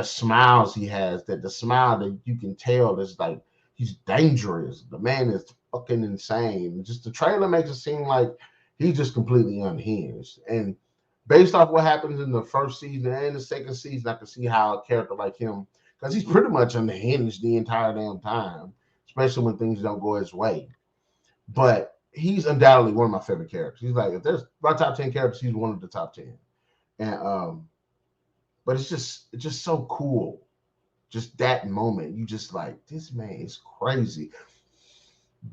smiles he has. That the smile that you can tell is like he's dangerous. The man is fucking insane. Just the trailer makes it seem like he's just completely unhinged. And based off what happens in the first season and the second season, I can see how a character like him, because he's pretty much unhinged the entire damn time, especially when things don't go his way. But he's undoubtedly one of my favorite characters. He's like, if there's my top 10 characters, he's one of the top 10. And but it's just so cool. Just that moment, you just like, this man is crazy.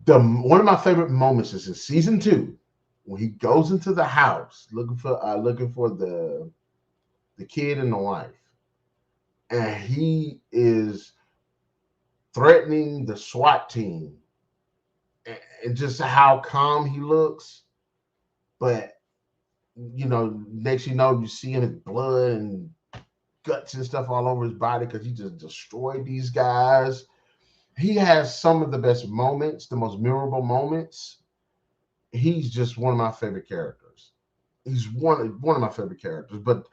One of my favorite moments is in season 2 when he goes into the house looking for the kid and the wife, and he is threatening the SWAT team, and just how calm he looks. But next you see him blood and guts and stuff all over his body because he just destroyed these guys. He has some of the best moments, the most memorable moments. He's just one of my favorite characters. He's one of my favorite characters. But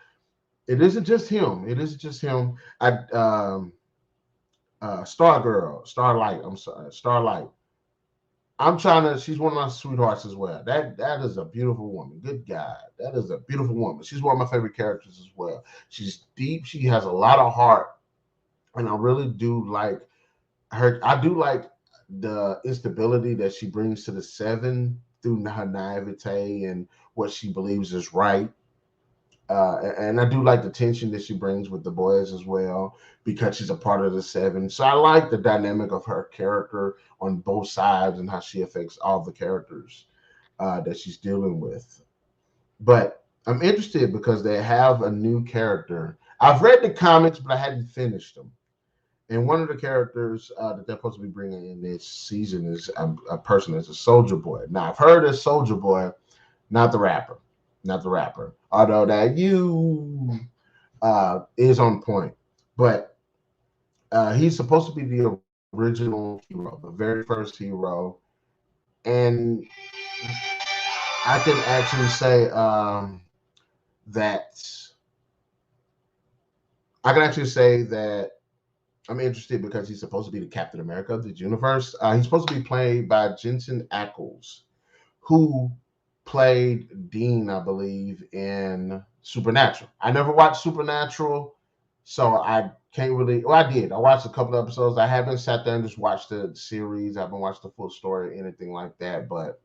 it isn't just him. It isn't just him. Starlight. I'm sorry, Starlight. She's one of my sweethearts as well. That is a beautiful woman. Good God. That is a beautiful woman. She's one of my favorite characters as well. She's deep. She has a lot of heart. And I really do like her. I do like the instability that she brings to the Seven through her naivete and what she believes is right. And I do like the tension that she brings with the boys as well, because she's a part of the Seven. So I like the dynamic of her character on both sides and how she affects all the characters that she's dealing with. But I'm interested because they have a new character. I've read the comics, but I hadn't finished them. And one of the characters that they're supposed to be bringing in this season is a person that's a Soldier Boy. Now, I've heard of Soldier Boy, not the rapper. Although that you is on point. But he's supposed to be the original hero, the very first hero. And I can actually say that I'm interested because he's supposed to be the Captain America of the universe. He's supposed to be played by Jensen Ackles, who played Dean, I believe, in Supernatural. I never watched Supernatural, so I can't really. Well, I did. I watched a couple of episodes. I haven't sat there and just watched the series. I haven't watched the full story or anything like that. But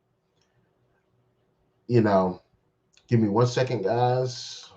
give me 1 second, guys.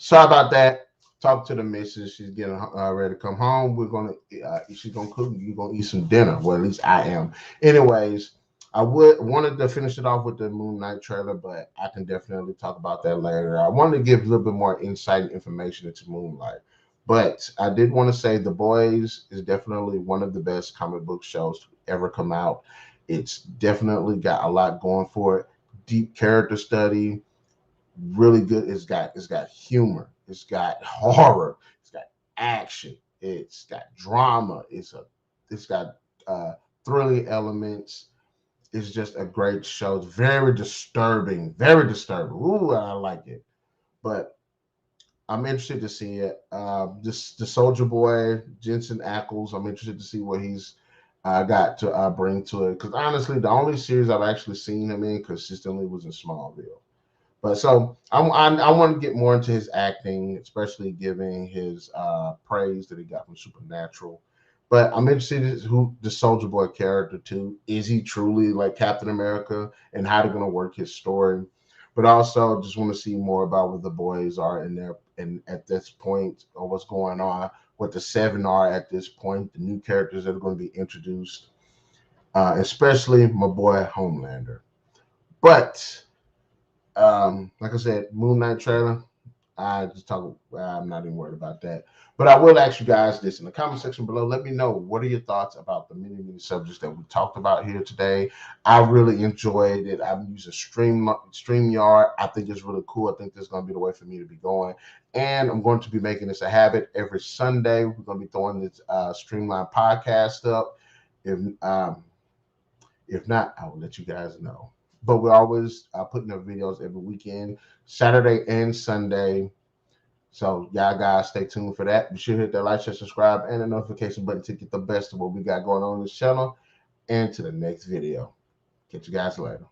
Sorry about that. Talk to the missus. She's getting ready to come home. She's gonna cook. You're gonna eat some dinner. Well, at least I am. Anyways, I wanted to finish it off with the Moon Knight trailer, but I can definitely talk about that later. I wanted to give a little bit more insight and information into Moonlight. But I did want to say The Boys is definitely one of the best comic book shows to ever come out. It's definitely got a lot going for it. Deep character study, really good. It's got humor. It's got horror. It's got action. It's got drama. It's got thrilling elements. It's just a great show. It's very disturbing. Very disturbing. Ooh, I like it. But I'm interested to see it. This the Soldier Boy, Jensen Ackles. I'm interested to see what he's got to bring to it. Because honestly, the only series I've actually seen him in consistently was in Smallville. But so I want to get more into his acting, especially giving his praise that he got from Supernatural. But I'm interested in who the Soldier Boy character too. Is he truly like Captain America, and how they're going to work his story? But also just want to see more about what the boys are in there and at this point, or what's going on, what the seven are at this point, the new characters that are going to be introduced, especially my boy Homelander. But like I said, Moon Knight trailer. I'm not even worried about that. But I will ask you guys this in the comment section below. Let me know, what are your thoughts about the many subjects that we talked about here today. I really enjoyed it. I'm using StreamYard. I think it's really cool. I think this is going to be the way for me to be going. And I'm going to be making this a habit every Sunday. We're going to be throwing this Streamline podcast up. If not, I will let you guys know. But we're always putting up videos every weekend, Saturday and Sunday. So y'all guys stay tuned for that. Be sure to hit that like, share, subscribe, and the notification button to get the best of what we got going on this channel. And to the next video. Catch you guys later.